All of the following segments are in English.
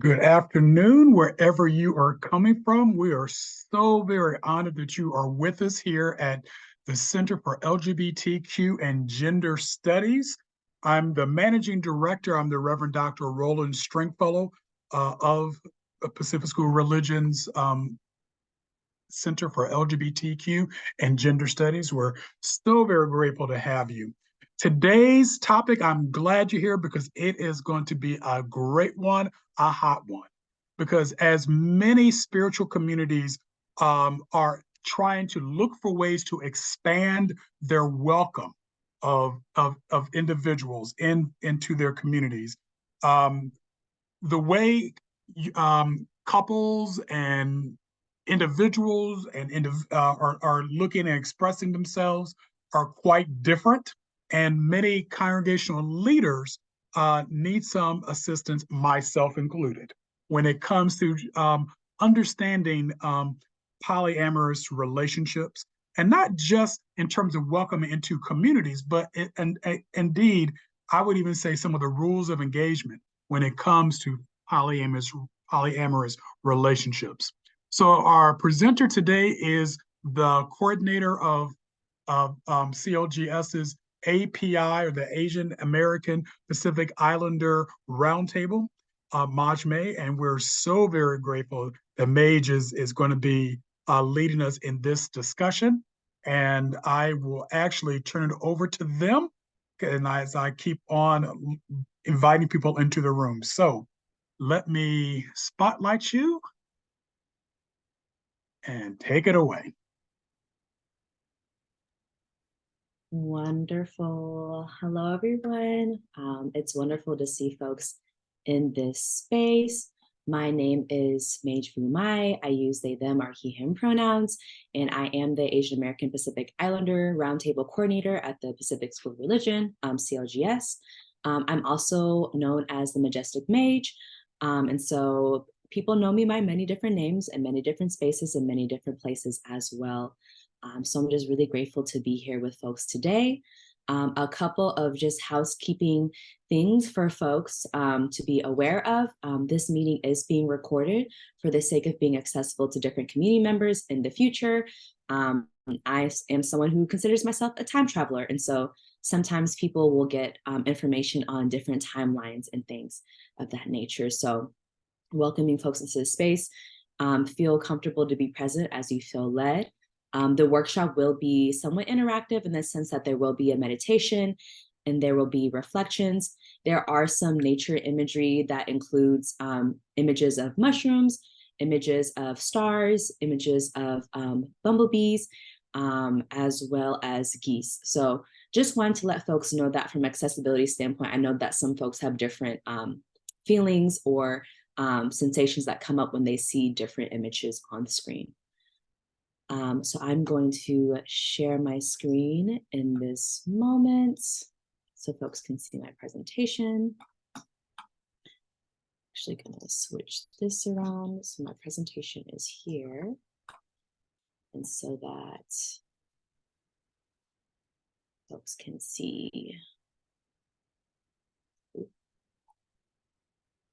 Good afternoon, wherever you are coming from. We are so very honored that you are with us here at the Center for LGBTQ and Gender Studies. I'm the managing director. I'm the Reverend Dr. Roland Stringfellow of Pacific School Religions Center for LGBTQ and Gender Studies. We're so very grateful to have you. Today's topic, I'm glad you're here because it is going to be a great one, a hot one. Because as many spiritual communities are trying to look for ways to expand their welcome of individuals into their communities, um, the way couples and individuals are looking and expressing themselves are quite different, and many congregational leaders need some assistance, myself included, when it comes to understanding polyamorous relationships, and not just in terms of welcoming into communities, but indeed, I would even say some of the rules of engagement when it comes to polyamorous relationships. So our presenter today is the coordinator of CLGS's API, or the Asian American Pacific Islander Roundtable, Maij Mai, and we're so very grateful that Maij is going to be leading us in this discussion. And I will actually turn it over to them, and as I keep on inviting people into the room. So let me spotlight you and take it away. Wonderful. Hello, everyone. It's wonderful to see folks in this space. My name is Maij Mai. I use they, them, or he, him pronouns, and I am the Asian American Pacific Islander Roundtable Coordinator at the Pacific School of Religion, CLGS. I'm also known as the Majestic Maij, and so people know me by many different names and many different spaces and many different places as well. So I'm just really grateful to be here with folks today. A couple of just housekeeping things for folks to be aware of. This meeting is being recorded for the sake of being accessible to different community members in the future. I am someone who considers myself a time traveler, and so sometimes people will get information on different timelines and things of that nature. So welcoming folks into the space, feel comfortable to be present as you feel led. The workshop will be somewhat interactive in the sense that there will be a meditation and there will be reflections. There are some nature imagery that includes images of mushrooms, images of stars, images of bumblebees, as well as geese. So just wanted to let folks know that from accessibility standpoint, I know that some folks have different feelings or sensations that come up when they see different images on the screen. So I'm going to share my screen in this moment so folks can see my presentation. Actually going to switch this around so my presentation is here. And so that folks can see.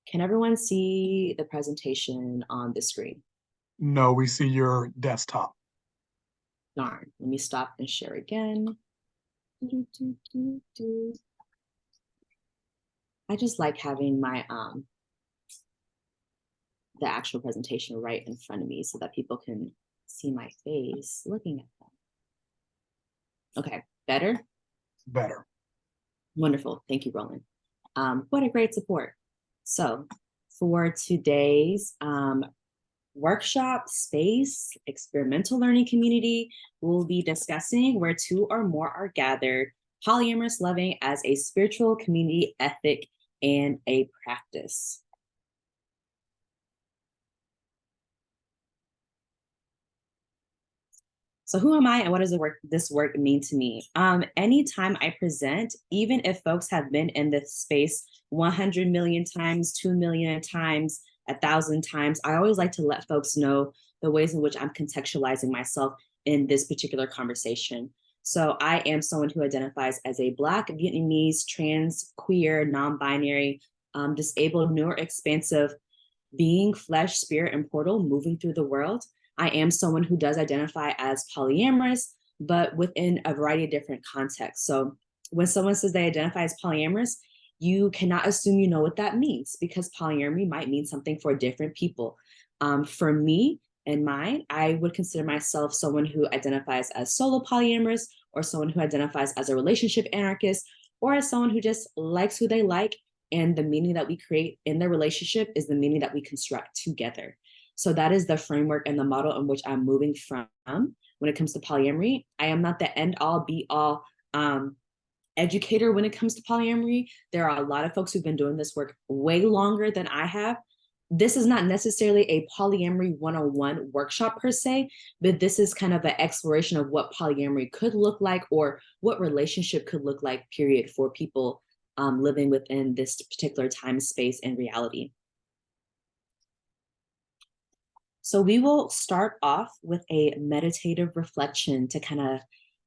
Can everyone see the presentation on the screen? No, we see your desktop. Darn, let me stop and share again. I just like having my the actual presentation right in front of me so that people can see my face looking at them. Okay, better? Better. Wonderful, thank you, Roland. What a great support. So for today's workshop space, experimental learning community, we'll be discussing where two or more are gathered, polyamorous loving as a spiritual community ethic and a practice. So who am I and what does this work mean to me? Anytime I present, even if folks have been in this space 100 million times, 2 million times, 1,000 times, I always like to let folks know the ways in which I'm contextualizing myself in this particular conversation. So I am someone who identifies as a Black, Vietnamese, trans, queer, non-binary, disabled, neuroexpansive being flesh, spirit, and portal moving through the world, I am someone who does identify as polyamorous, but within a variety of different contexts. So when someone says they identify as polyamorous, you cannot assume you know what that means, because polyamory might mean something for different people. For me and mine, I would consider myself someone who identifies as solo polyamorous, or someone who identifies as a relationship anarchist, or as someone who just likes who they like, and the meaning that we create in the relationship is the meaning that we construct together. So that is the framework and the model in which I'm moving from when it comes to polyamory. I am not the end all be all educator when it comes to polyamory. There are a lot of folks who've been doing this work way longer than I have. This is not necessarily a polyamory 101 workshop per se, but this is kind of an exploration of what polyamory could look like, or what relationship could look like, period, for people living within this particular time, space, and reality. So we will start off with a meditative reflection to kind of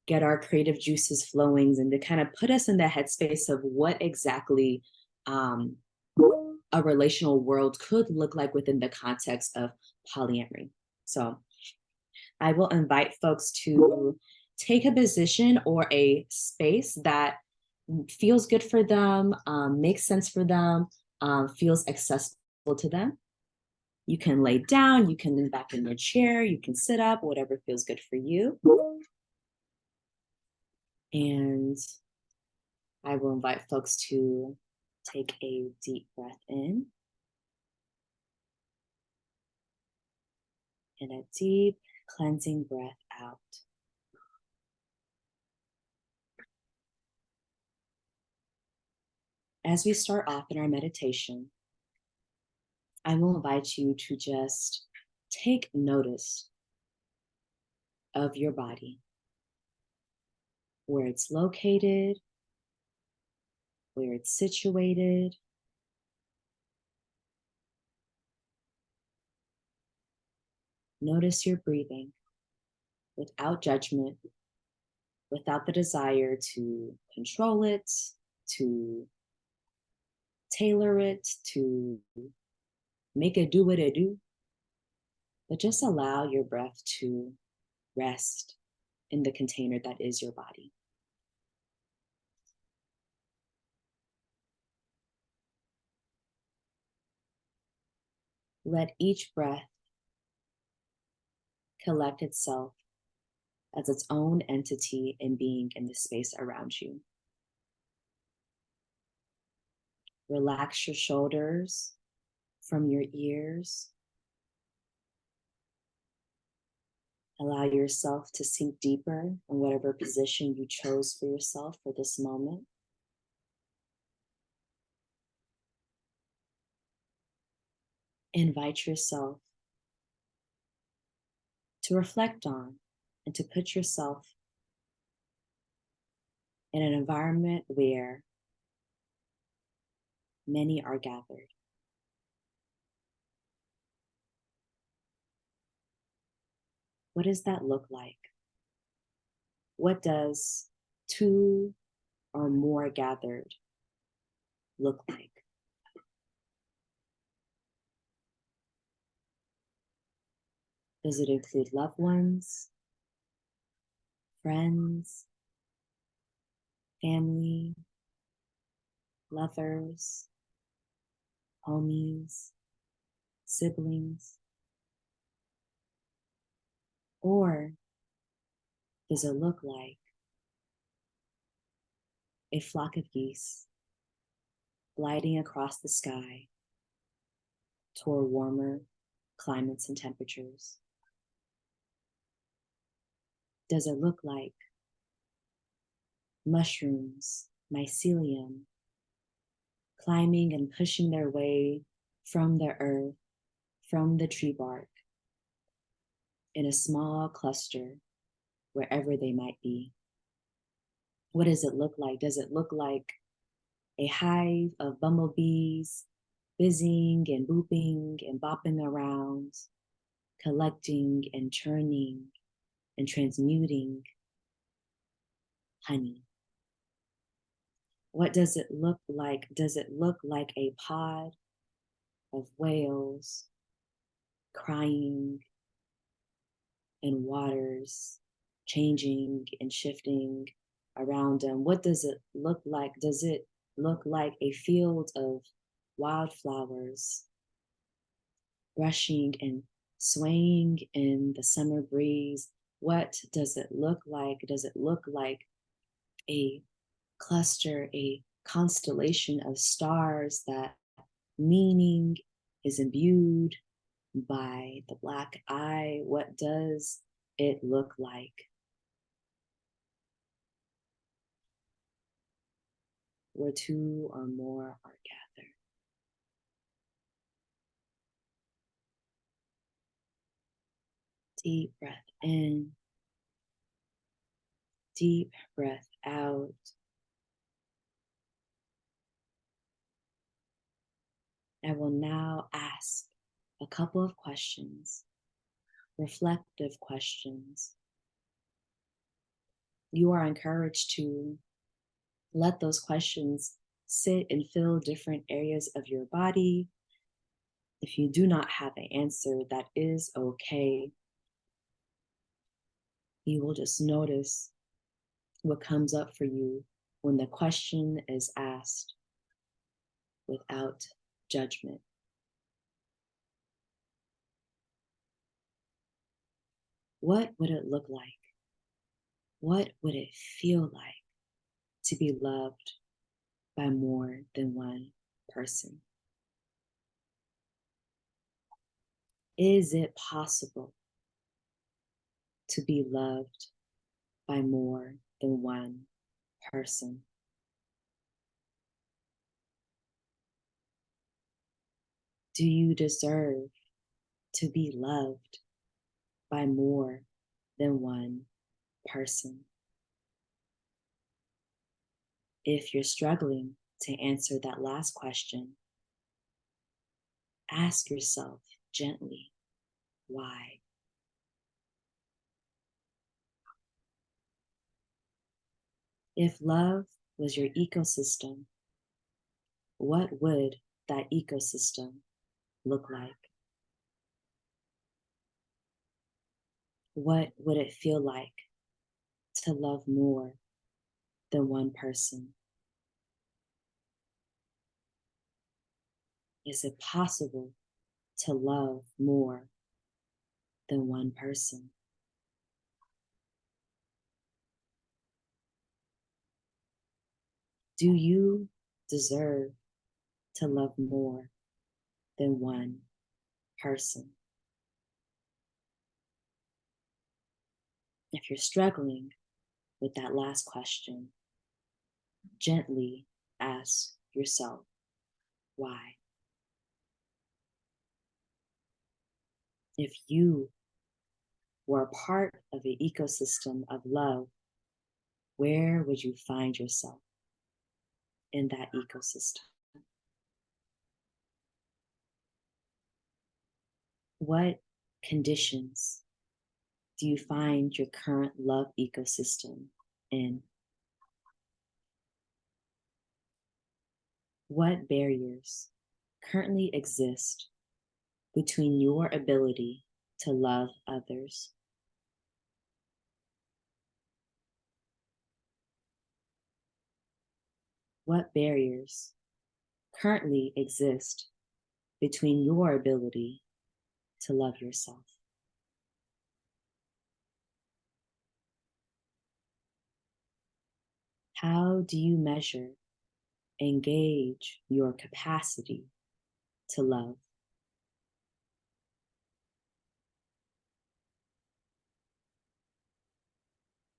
get our creative juices flowing, and to kind of put us in the headspace of what exactly a relational world could look like within the context of polyamory. So I will invite folks to take a position or a space that feels good for them, makes sense for them, feels accessible to them. You can lay down, you can lean back in your chair, you can sit up, whatever feels good for you. And I will invite folks to take a deep breath in and a deep cleansing breath out. As we start off in our meditation, I will invite you to just take notice of your body, where it's located, where it's situated. Notice your breathing without judgment, without the desire to control it, to tailor it, to make it do what it do, but just allow your breath to rest in the container that is your body. Let each breath collect itself as its own entity and being in the space around you. Relax your shoulders from your ears. Allow yourself to sink deeper in whatever position you chose for yourself for this moment. Invite yourself to reflect on and to put yourself in an environment where many are gathered. What does that look like? What does two or more gathered look like? Does it include loved ones, friends, family, lovers, homies, siblings? Or does it look like a flock of geese gliding across the sky toward warmer climates and temperatures? Does it look like mushrooms, mycelium, climbing and pushing their way from the earth, from the tree bark, in a small cluster, wherever they might be? What does it look like? Does it look like a hive of bumblebees buzzing and booping and bopping around, collecting and churning and transmuting honey? What does it look like? Does it look like a pod of whales crying in waters, changing and shifting around them? What does it look like? Does it look like a field of wildflowers brushing and swaying in the summer breeze? What does it look like? Does it look like a cluster, a constellation of stars that meaning is imbued by the black eye? What does it look like? Where two or more are gathered. Deep breath in, deep breath out. I will now ask a couple of questions, reflective questions. You are encouraged to let those questions sit and fill different areas of your body. If you do not have an answer, that is okay. You will just notice what comes up for you when the question is asked without judgment. What would it look like? What would it feel like to be loved by more than one person? Is it possible to be loved by more than one person? Do you deserve to be loved by more than one person? If you're struggling to answer that last question, ask yourself gently, why? If love was your ecosystem, what would that ecosystem look like? What would it feel like to love more than one person? Is it possible to love more than one person? Do you deserve to love more than one person? If you're struggling with that last question, gently ask yourself, why? If you were a part of an ecosystem of love, where would you find yourself in that ecosystem? What conditions do you find your current love ecosystem in? What barriers currently exist between your ability to love others? What barriers currently exist between your ability to love yourself? How do you measure and gauge your capacity to love?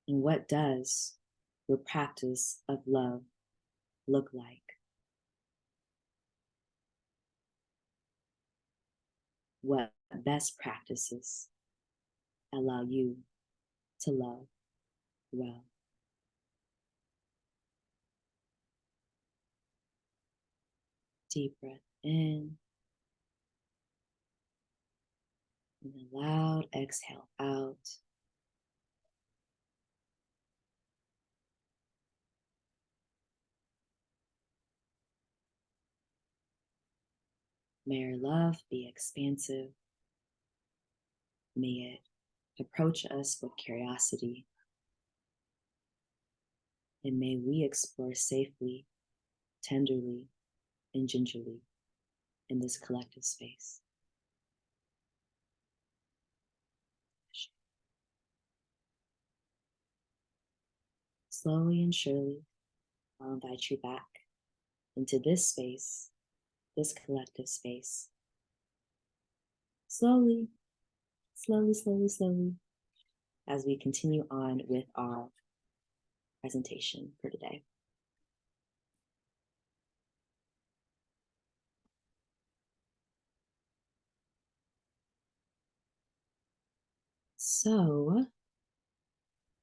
And what does your practice of love look like? What best practices allow you to love well? Deep breath in and a loud exhale out. May our love be expansive. May it approach us with curiosity. And may we explore safely, tenderly, and gingerly in this collective space. Slowly and surely, I'll invite you back into this space, this collective space. Slowly, slowly, slowly, slowly, as we continue on with our presentation for today. So,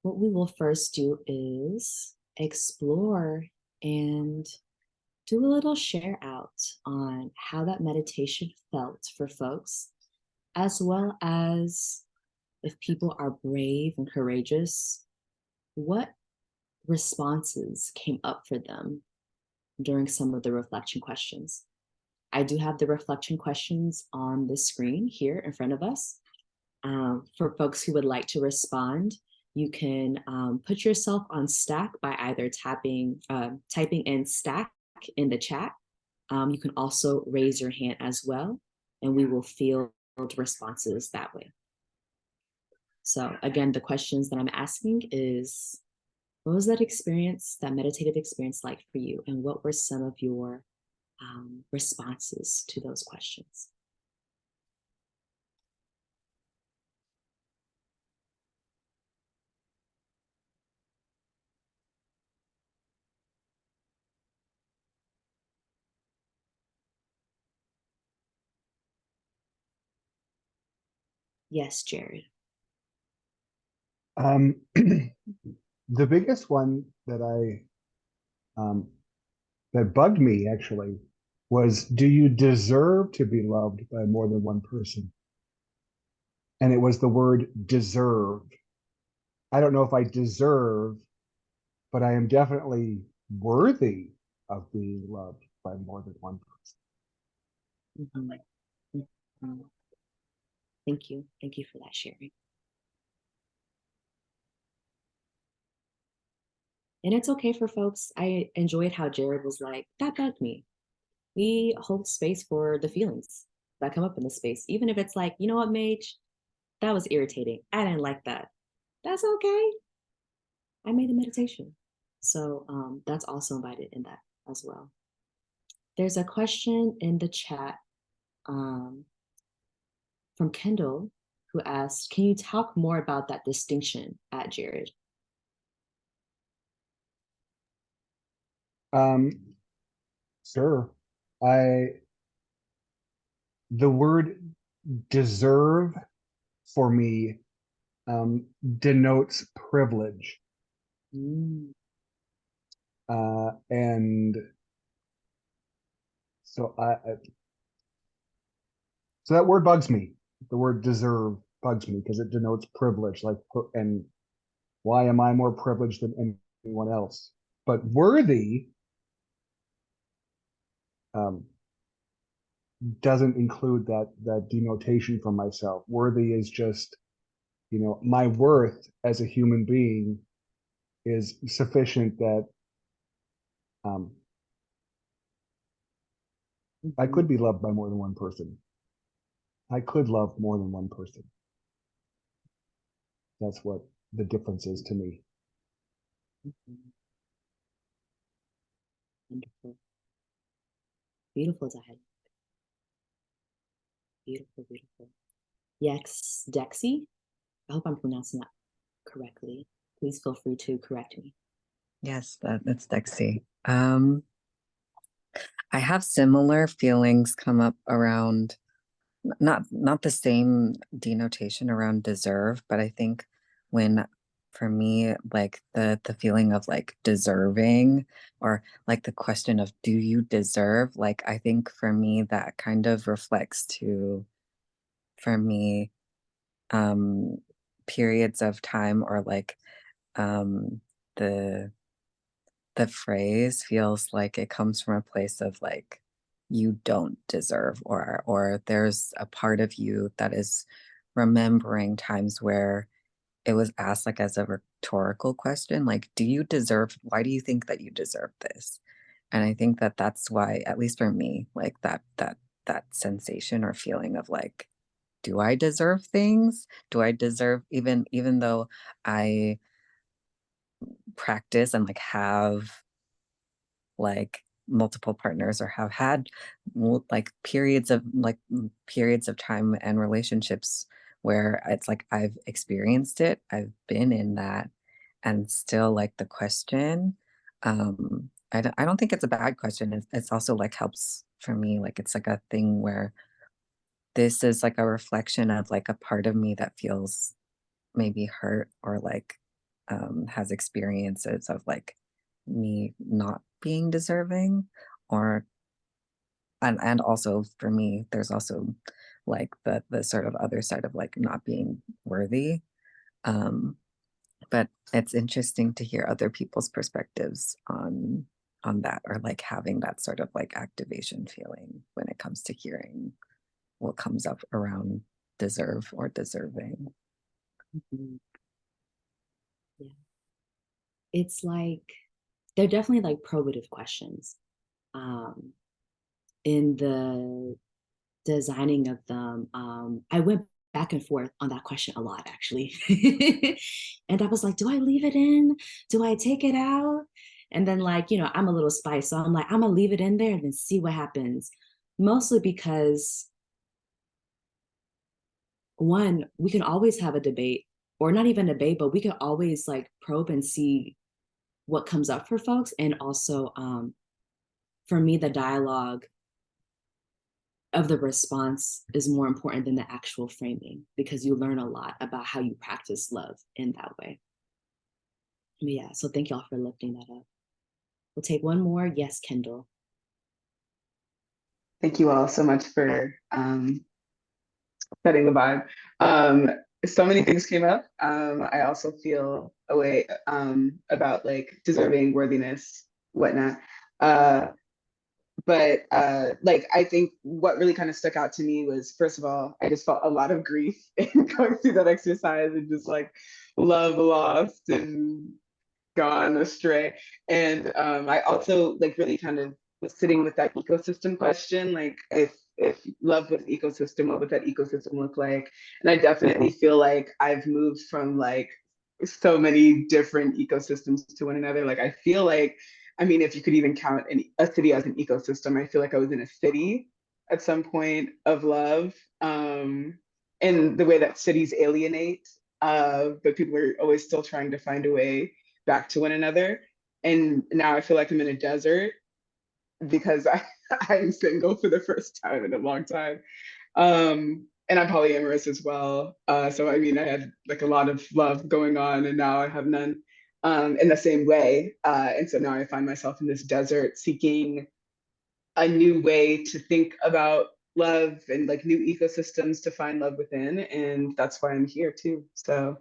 what we will first do is explore and do a little share out on how that meditation felt for folks, as well as if people are brave and courageous, what responses came up for them during some of the reflection questions. I do have the reflection questions on the screen here in front of us. For folks who would like to respond, you can put yourself on stack by either typing in stack in the chat. You can also raise your hand as well, and we will field responses that way. So again, the questions that I'm asking is, what was that experience, that meditative experience like for you? And what were some of your responses to those questions? Yes, Jared. The biggest one that that bugged me actually was, do you deserve to be loved by more than one person? And it was the word deserve. I don't know if I deserve, but I am definitely worthy of being loved by more than one person. Mm-hmm. Mm-hmm. Thank you. Thank you for that sharing. And it's okay for folks. I enjoyed how Jared was like, that bugged me. We hold space for the feelings that come up in the space, even if it's like, you know what, Maij, that was irritating. I didn't like that. That's okay. I made a meditation. So that's also invited in that as well. There's a question in the chat from Kendall, who asked, can you talk more about that distinction at Jared? Sure. The word deserve for me denotes privilege. And so so that word bugs me. The word deserve bugs me because it denotes privilege. Like, and why am I more privileged than anyone else? But worthy doesn't include that denotation for myself. Worthy is just, my worth as a human being is sufficient that I could be loved by more than one person. I could love more than one person. That's what the difference is to me. Wonderful. Beautiful dialogue. Beautiful, beautiful. Yes, Dexy. I hope I'm pronouncing that correctly. Please feel free to correct me. Yes, that's Dexy. I have similar feelings come up around not the same denotation around deserve, but I think when for me, like the feeling of like deserving, or like the question of do you deserve, like I think for me that kind of reflects to, for me, periods of time, or like the phrase feels like it comes from a place of like you don't deserve, or there's a part of you that is remembering times where it was asked like as a rhetorical question, like, do you deserve, why do you think that you deserve this? And I think that that's why, at least for me, like that sensation or feeling of like, do I deserve things? Do I deserve, even though I practice and like have like multiple partners or have had like periods of time and relationships where it's like I've experienced it, I've been in that, and still like the question, I don't think it's a bad question. It's also like helps for me, like it's like a thing where this is like a reflection of like a part of me that feels maybe hurt or like has experiences of like me not being deserving, or and also for me there's also like the sort of other side of like not being worthy. um but it's interesting to hear other people's perspectives on that, or like having that sort of like activation feeling when it comes to hearing what comes up around deserve or deserving. Mhm. Yeah. It's like, they're definitely like probative questions. In the designing of them, I went back and forth on that question a lot, actually. And I was like, do I leave it in? Do I take it out? And then, like, I'm a little spice. So I'm like, I'm going to leave it in there and then see what happens. Mostly because, one, we can always have a debate, or not even a debate, but we can always like probe and see what comes up for folks. And also, for me, the dialogue of the response is more important than the actual framing, because you learn a lot about how you practice love in that way. But yeah, so thank y'all for lifting that up. We'll take one more. Yes, Kendall. Thank you all so much for setting the vibe. So many things came up. I also feel a way about like deserving, worthiness, whatnot. But like I think what really kind of stuck out to me was, first of all, I just felt a lot of grief in going through that exercise, and just like love lost and gone astray. And I also like really kind of was sitting with that ecosystem question, like if love was ecosystem, what would that ecosystem look like? And I definitely feel like I've moved from like so many different ecosystems to one another. Like I feel like, I mean, if you could even count a city as an ecosystem, I feel like I was in a city at some point of love. And the way that cities alienate, but people are always still trying to find a way back to one another. And now I feel like I'm in a desert because I'm single for the first time in a long time. And I'm polyamorous as well. So I mean, I had like a lot of love going on, and now I have none in the same way. And so now I find myself in this desert seeking a new way to think about love and like new ecosystems to find love within. And that's why I'm here too. So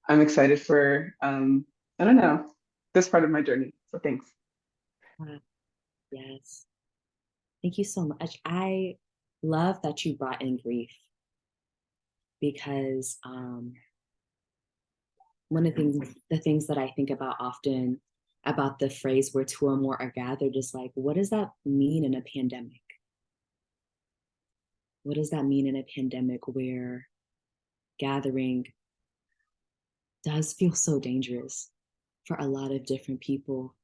I'm excited for, I don't know, this part of my journey. So thanks. Yes. Thank you so much. I love that you brought in grief, because one of the things that I think about often about the phrase where two or more are gathered is like, what does that mean in a pandemic? What does that mean in a pandemic where gathering does feel so dangerous for a lot of different people,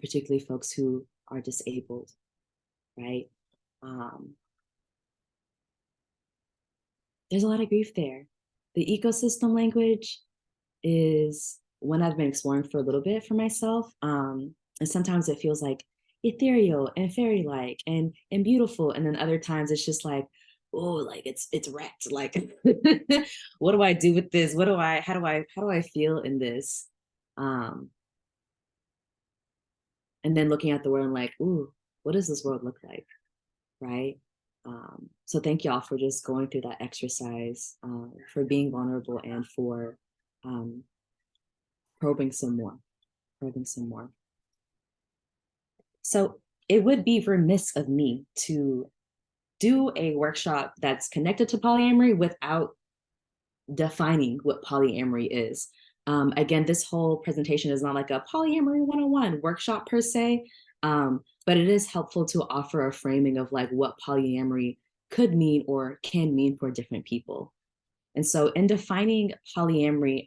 particularly folks who are disabled, right? There's a lot of grief there. The ecosystem language is one I've been exploring for a little bit for myself. And sometimes it feels like ethereal and fairy-like and beautiful. And then other times it's just like, oh, like it's wrecked. Like, what do I do with this? How do I feel in this? And then looking at the world and like, ooh, what does this world look like? Right? So thank y'all for just going through that exercise, for being vulnerable, and for probing some more. So it would be remiss of me to do a workshop that's connected to polyamory without defining what polyamory is. Again, this whole presentation is not like a polyamory 101 workshop per se, but it is helpful to offer a framing of like what polyamory could mean or can mean for different people. And so in defining polyamory,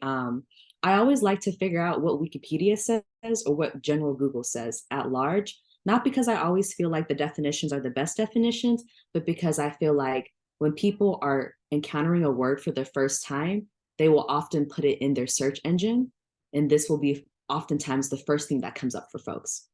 I always like to figure out what Wikipedia says or what general Google says at large, not because I always feel like the definitions are the best definitions, but because I feel like when people are encountering a word for the first time, they will often put it in their search engine. And this will be oftentimes the first thing that comes up for folks.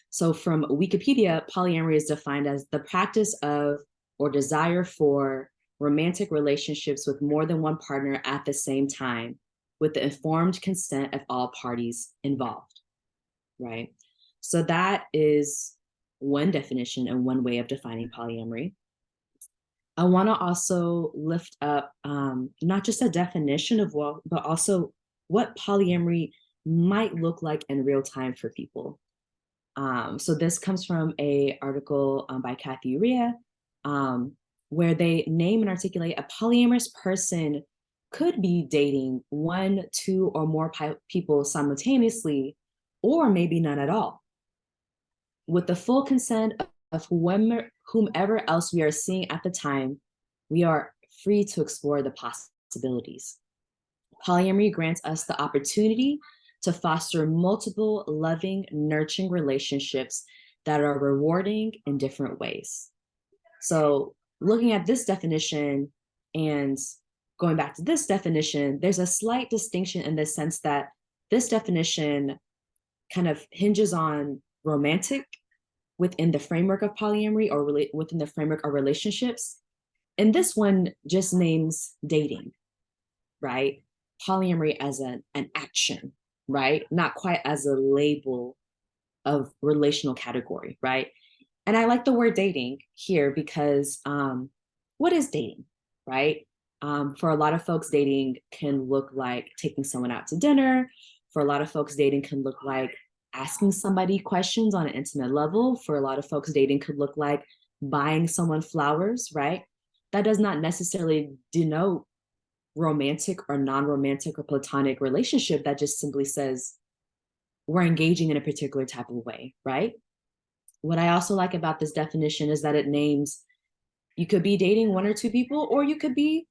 So from Wikipedia, polyamory is defined as the practice of or desire for romantic relationships with more than one partner at the same time, with the informed consent of all parties involved, right? So that is one definition and one way of defining polyamory. I want to also lift up not just a definition of what, but also what polyamory might look like in real time for people. So this comes from an article by Kathy Ria, where they name and articulate a polyamorous person could be dating 1, 2, or more people simultaneously, or maybe none at all, with the full consent of whomever else we are seeing at the time. We are free to explore the possibilities. Polyamory grants us the opportunity to foster multiple loving, nurturing relationships that are rewarding in different ways. So looking at this definition and going back to this definition, there's a slight distinction in the sense that this definition kind of hinges on romantic within the framework of polyamory or within the framework of relationships. And this one just names dating, right? Polyamory as an action, right? Not quite as a label of relational category, right? And I like the word dating here because what is dating, right? For a lot of folks, dating can look like taking someone out to dinner. For a lot of folks, dating can look like asking somebody questions on an intimate level. For a lot of folks, dating could look like buying someone flowers, right? That does not necessarily denote romantic or non-romantic or platonic relationship. That just simply says we're engaging in a particular type of way, right? What I also like about this definition is that it names, you could be dating 1 or 2 people, or you could be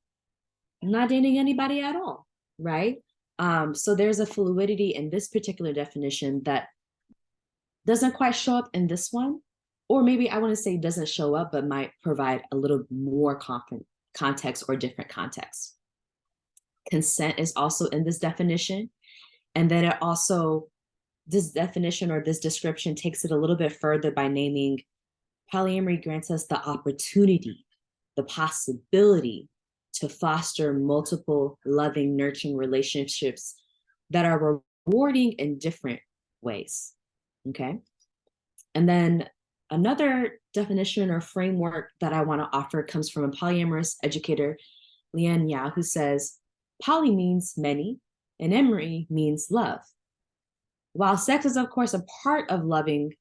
not dating anybody at all, right? So there's a fluidity in this particular definition that doesn't quite show up in this one, or maybe I want to say doesn't show up, but might provide a little more context or different context. Consent is also in this definition. And then it also, this definition or this description takes it a little bit further by naming polyamory grants us the opportunity, the possibility to foster multiple loving, nurturing relationships that are rewarding in different ways, okay? And then another definition or framework that I want to offer comes from a polyamorous educator, Leanne Yao, who says, poly means many and emery means love. While sex is, of course, a part of loving,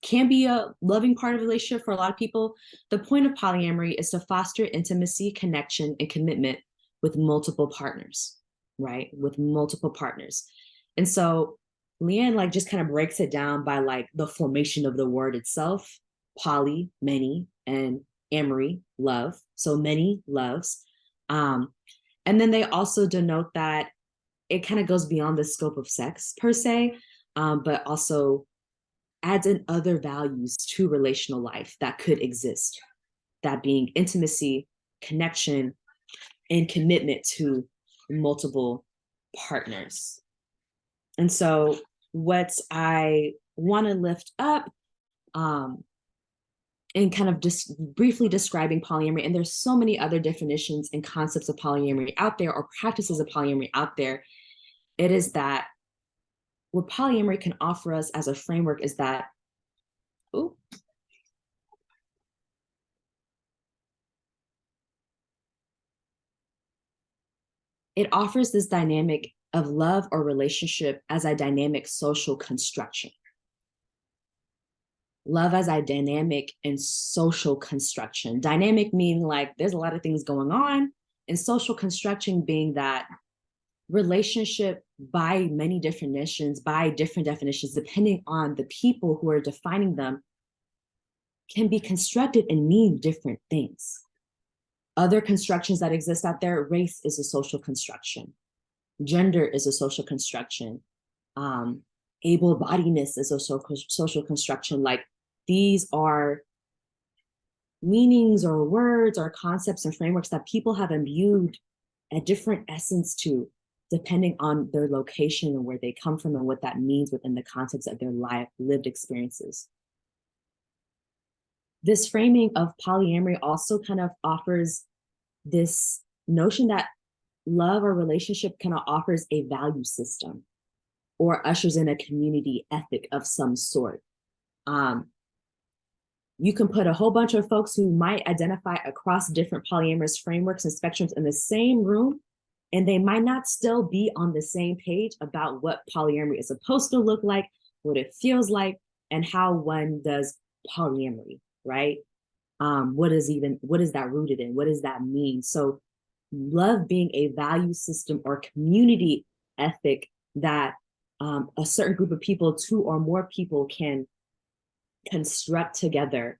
can be a loving part of a relationship for a lot of people, the point of polyamory is to foster intimacy, connection, and commitment with multiple partners, right? With multiple partners. And so Leanne like just kind of breaks it down by like the formation of the word itself, poly, many, and amory, love. So many loves. And then they also denote that it kind of goes beyond the scope of sex per se, but also adds in other values to relational life that could exist, that being intimacy, connection, and commitment to multiple partners. And so what I want to lift up and kind of just briefly describing polyamory, and there's so many other definitions and concepts of polyamory out there or practices of polyamory out there, it is that what polyamory can offer us as a framework is that, it offers this dynamic of love or relationship as a dynamic social construction. love as a dynamic and social construction. Dynamic meaning like there's a lot of things going on, and social construction being that relationship by many definitions, depending on the people who are defining them, can be constructed and mean different things. Other constructions that exist out there, race is a social construction. Gender is a social construction. Able-bodiedness is a social construction. Like these are meanings or words or concepts and frameworks that people have imbued a different essence to, depending on their location and where they come from and what that means within the context of their lived experiences. This framing of polyamory also kind of offers this notion that love or relationship kind of offers a value system or ushers in a community ethic of some sort. You can put a whole bunch of folks who might identify across different polyamorous frameworks and spectrums in the same room, and they might not still be on the same page about what polyamory is supposed to look like, what it feels like, and how one does polyamory, right? What is that rooted in? What does that mean? So love being a value system or community ethic that a certain group of people, two or more people, can construct together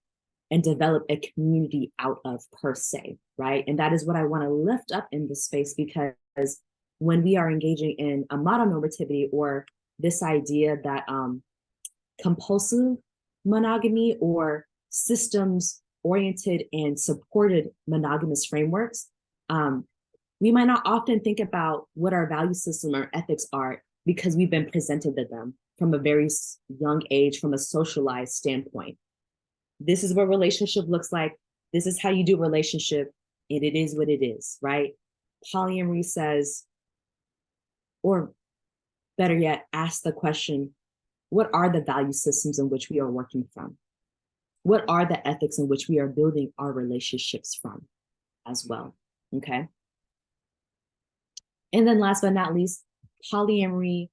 and develop a community out of, per se, right? And that is what I want to lift up in this space, because when we are engaging in a mononormativity or this idea that compulsive monogamy or systems oriented and supported monogamous frameworks, we might not often think about what our value system or ethics are because we've been presented to them from a very young age, from a socialized standpoint. This is what relationship looks like. This is how you do relationship, and it is what it is, right? Polyamory says, or better yet, ask the question, what are the value systems in which we are working from? What are the ethics in which we are building our relationships from as well, okay? And then last but not least, polyamory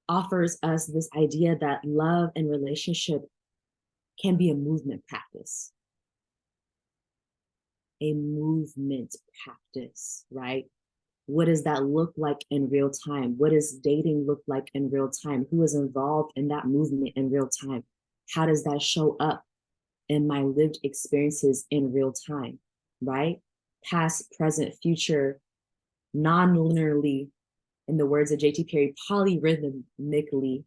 offers us this idea that love and relationship can be a movement practice. A movement practice, right? What does that look like in real time? What does dating look like in real time? Who is involved in that movement in real time? How does that show up in my lived experiences in real time, right? Past, present, future, non-linearly, in the words of J.T. Perry, polyrhythmically,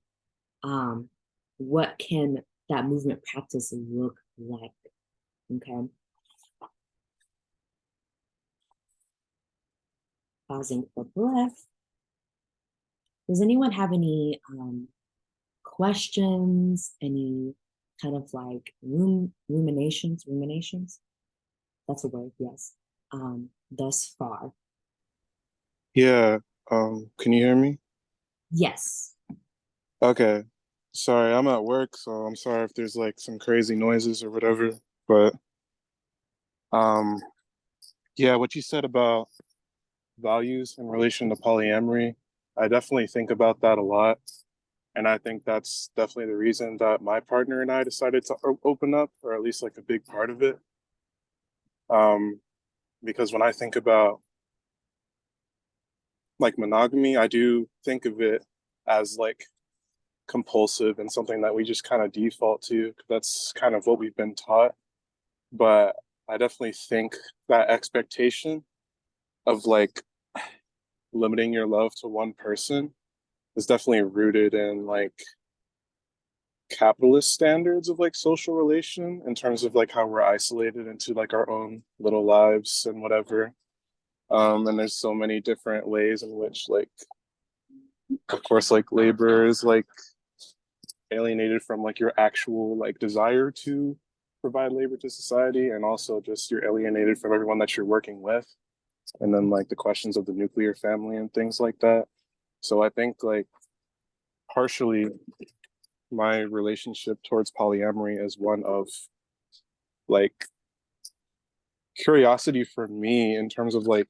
what can that movement practice look like, okay? Pausing for breath. Does anyone have any questions, any kind of like ruminations? That's a word, yes. Thus far. Yeah, can you hear me? Yes. Okay. Sorry, I'm at work, so I'm sorry if there's like some crazy noises or whatever. But yeah, what you said about values in relation to polyamory, I definitely think about that a lot. And I think that's definitely the reason that my partner and I decided to open up, or at least like a big part of it. Because when I think about like monogamy, I do think of it as like compulsive and something that we just kind of default to. That's kind of what we've been taught. But I definitely think that expectation of like limiting your love to one person is definitely rooted in like capitalist standards of like social relation in terms of like how we're isolated into like our own little lives and whatever. And there's so many different ways in which like, of course, like labor is like alienated from like your actual like desire to provide labor to society, and also just you're alienated from everyone that you're working with, and then like the questions of the nuclear family and things like that. So I think like partially my relationship towards polyamory is one of like curiosity for me in terms of like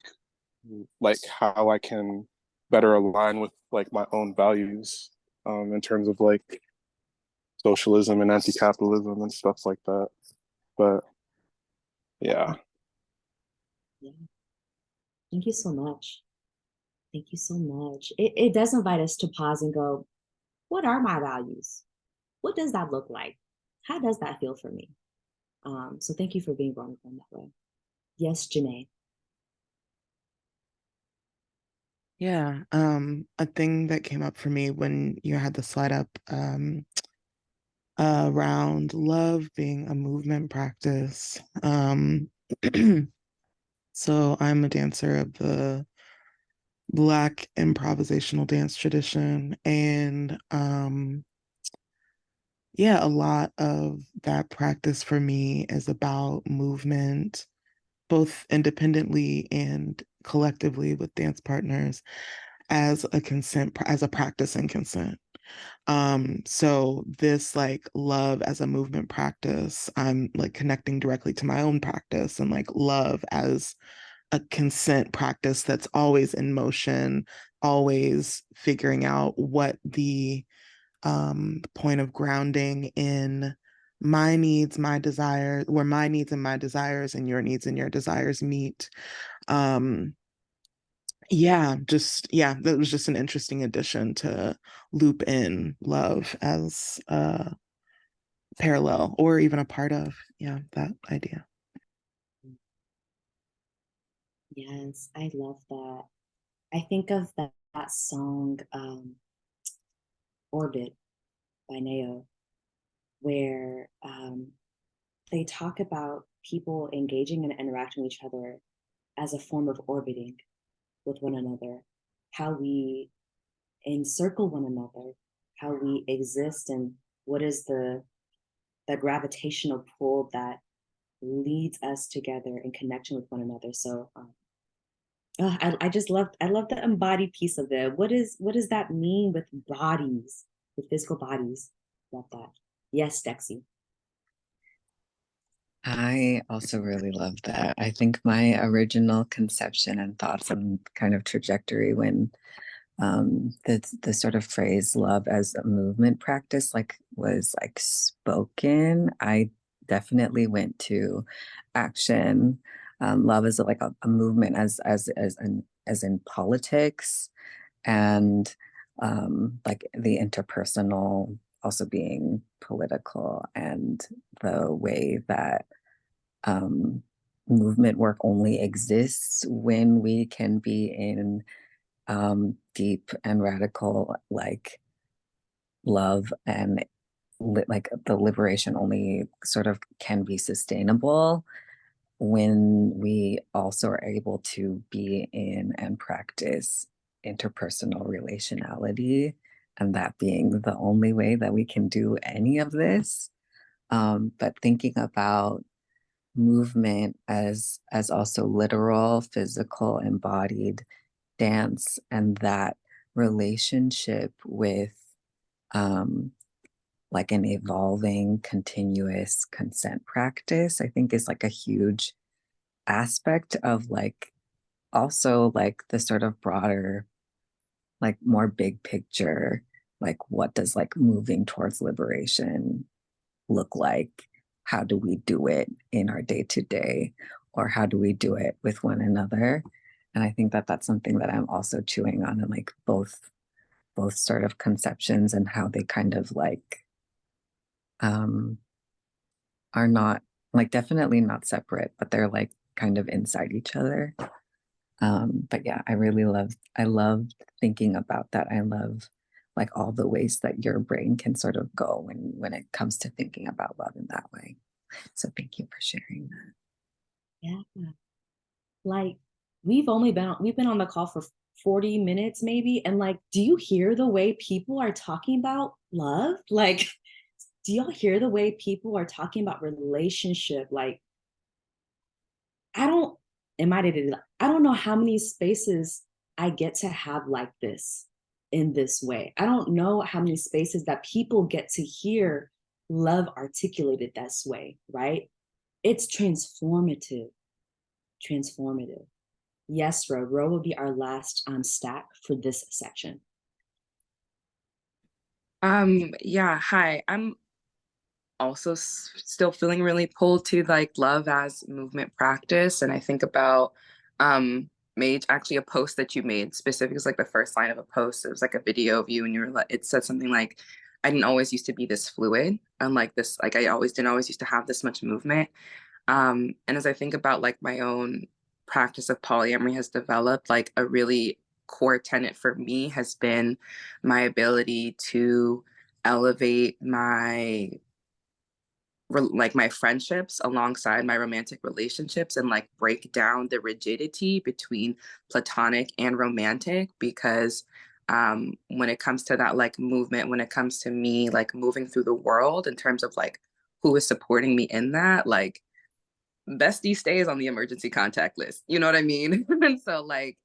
how I can better align with like my own values, in terms of like socialism and anti-capitalism and stuff like that. But yeah. Yeah. Thank you so much. Thank you so much. It does invite us to pause and go, what are my values? What does that look like? How does that feel for me? So thank you for being vulnerable in that way. Yes, Janae. Yeah, a thing that came up for me when you had the slide up around love being a movement practice. So I'm a dancer of the Black improvisational dance tradition, and yeah, a lot of that practice for me is about movement, both independently and collectively with dance partners, as a practice in consent. So this like love as a movement practice, I'm like connecting directly to my own practice, and like love as a consent practice that's always in motion, always figuring out what the point of grounding in my needs, my desires, where my needs and my desires and your desires meet. Yeah, that was just an interesting addition to loop in love as a parallel or even a part of, that idea. Yes, I love that. I think of that song, Orbit by Neo, where they talk about people engaging and interacting with each other as a form of orbiting with one another, how we encircle one another, how we exist, and what is the gravitational pull that leads us together in connection with one another. So I love the embodied piece of it. What does that mean with bodies, with physical bodies? Love that. Yes, Dexy. I also really love that. I think my original conception and thoughts and kind of trajectory when the sort of phrase love as a movement practice like was like spoken, I definitely went to action. Love is like a movement as in politics, and like the interpersonal also being political, and the way that movement work only exists when we can be in deep and radical like love, and like the liberation only sort of can be sustainable when we also are able to be in and practice interpersonal relationality, and that being the only way that we can do any of this. But thinking about movement as also literal, physical, embodied dance, and that relationship with like an evolving continuous consent practice, I think is like a huge aspect of like also like the sort of broader, like more big picture, like what does like moving towards liberation look like? How do we do it in our day to day, or how do we do it with one another? And I think that that's something that I'm also chewing on, and like both sort of conceptions and how they kind of like are not like definitely not separate, but they're like kind of inside each other. But yeah, I love thinking about that. I love like all the ways that your brain can sort of go when it comes to thinking about love in that way. So thank you for sharing that. Yeah. Like we've been on the call for 40 minutes maybe, and like, do you hear the way people are talking about love? Like, do y'all hear the way people are talking about relationship? Like, I don't I don't know how many spaces I get to have like this in this way. I don't know how many spaces that people get to hear love articulated this way, right? It's transformative. Transformative. Yes, Ro. Ro will be our last stack for this section. Yeah, hi. I'm also still feeling really pulled to like love as movement practice. And I think about Maij, actually a post that you made specific is like the first line of a post. It was like a video of you and you were like, it said something like, I didn't always used to be this fluid and like this, like I always didn't always used to have this much movement. And as I think about like my own practice of polyamory has developed, like a really core tenet for me has been my ability to elevate my like my friendships alongside my romantic relationships and like break down the rigidity between platonic and romantic, because when it comes to that like movement, when it comes to me like moving through the world in terms of like who is supporting me in that, like bestie stays on the emergency contact list, you know what I mean? And so like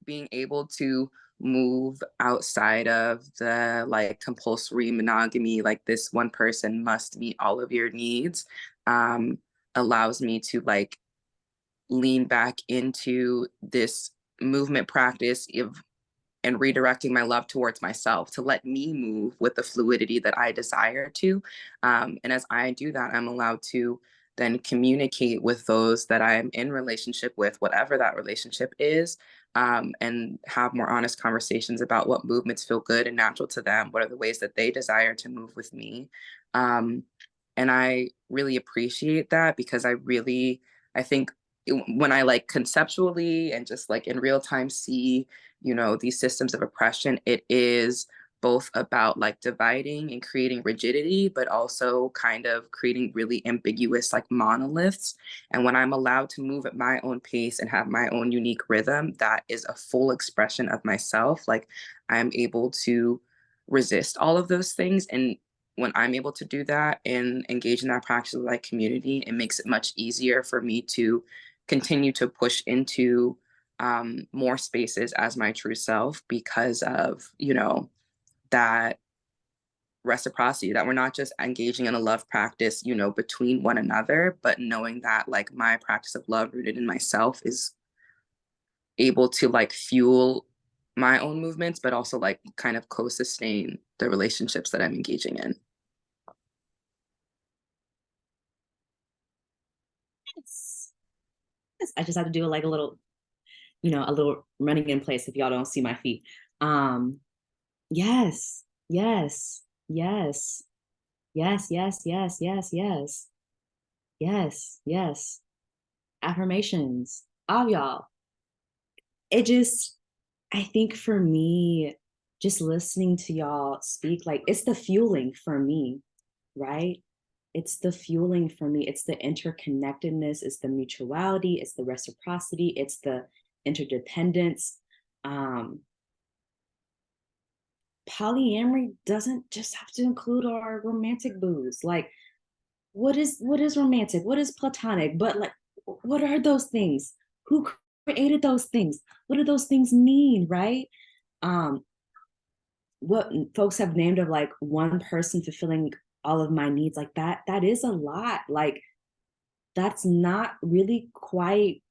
being able to move outside of the like compulsory monogamy, like this one person must meet all of your needs, allows me to like lean back into this movement practice of and redirecting my love towards myself to let me move with the fluidity that I desire to. And as I do that, I'm allowed to then communicate with those that I'm in relationship with, whatever that relationship is, and have more honest conversations about what movements feel good and natural to them. What are the ways that they desire to move with me? And I really appreciate that because I think when I like conceptually and just like in real time see, you know, these systems of oppression, it is both about like dividing and creating rigidity, but also kind of creating really ambiguous like monoliths. And when I'm allowed to move at my own pace and have my own unique rhythm, that is a full expression of myself. Like I'm able to resist all of those things. And when I'm able to do that and engage in that practice of like community, it makes it much easier for me to continue to push into more spaces as my true self because of, you know, that reciprocity, that we're not just engaging in a love practice, you know, between one another, but knowing that like my practice of love rooted in myself is able to like fuel my own movements, but also like kind of co-sustain the relationships that I'm engaging in. Yes. Yes, I just have to do like a little, you know, a little running in place if y'all don't see my feet. Yes, yes, yes, yes, yes, yes, yes, yes, yes, yes. Affirmations, all y'all. It just, I think for me, just listening to y'all speak, like it's the fueling for me, right? It's the fueling for me. It's the interconnectedness, it's the mutuality, it's the reciprocity, it's the interdependence. Polyamory doesn't just have to include our romantic booze. Like, what is romantic? What is platonic? But like, what are those things? Who created those things? What do those things mean, right? What folks have named of like one person fulfilling all of my needs, like that is a lot. Like, that's not really quite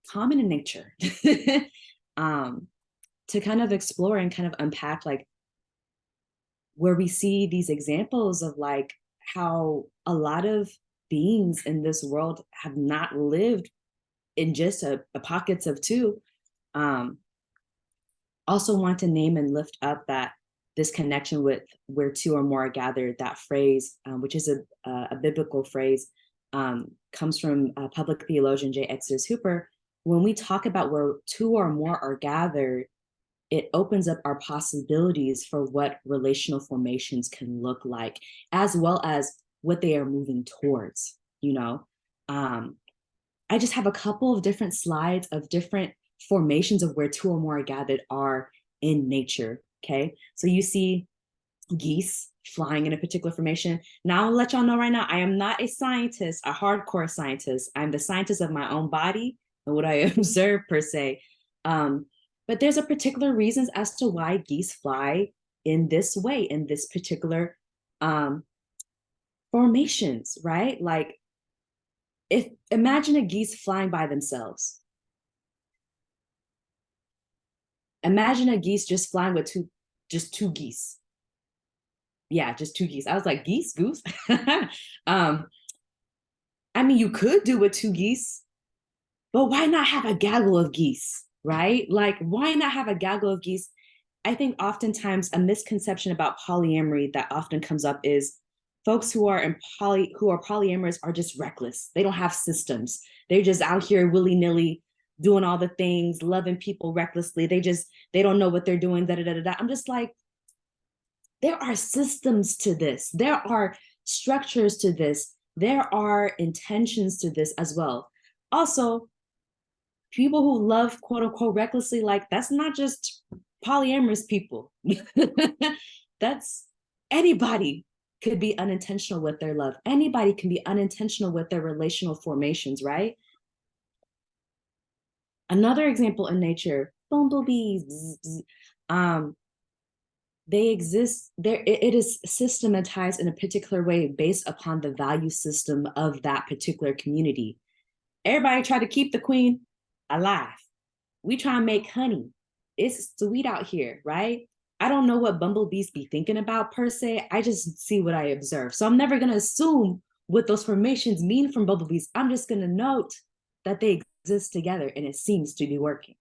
common in nature. To kind of explore and kind of unpack like where we see these examples of like how a lot of beings in this world have not lived in just a pockets of two. Also want to name and lift up that this connection with where two or more are gathered, that phrase, which is a biblical phrase, comes from public theologian J. Exodus Hooper. When we talk about where two or more are gathered, it opens up our possibilities for what relational formations can look like, as well as what they are moving towards, you know? I just have a couple of different slides of different formations of where two or more are gathered are in nature, okay? So you see geese flying in a particular formation. Now I'll let y'all know right now, I am not a scientist, a hardcore scientist. I'm the scientist of my own body and what I observe per se. But there's a particular reasons as to why geese fly in this way, in this particular formations, right? Like, if imagine a geese flying by themselves. Imagine a geese just flying with two geese. Yeah, just two geese. I was like, geese, goose. I mean, you could do with two geese, but why not have a gaggle of geese, right? Like, why not have a gaggle of geese? I think oftentimes a misconception about polyamory that often comes up is folks who are polyamorous are just reckless. They don't have systems. They're just out here willy-nilly doing all the things, loving people recklessly. They don't know what they're doing. Da, da, da, da, da. I'm just like, there are systems to this. There are structures to this. There are intentions to this as well. Also, people who love quote unquote recklessly, like that's not just polyamorous people. That's anybody could be unintentional with their love. Anybody can be unintentional with their relational formations, right? Another example in nature, bumblebees, bzz, bzz, they exist there. It is systematized in a particular way based upon the value system of that particular community. Everybody try to keep the queen alive. We try and make honey. It's sweet out here, right? I don't know what bumblebees be thinking about per se. I just see what I observe. So I'm never going to assume what those formations mean from bumblebees. I'm just going to note that they exist together and it seems to be working.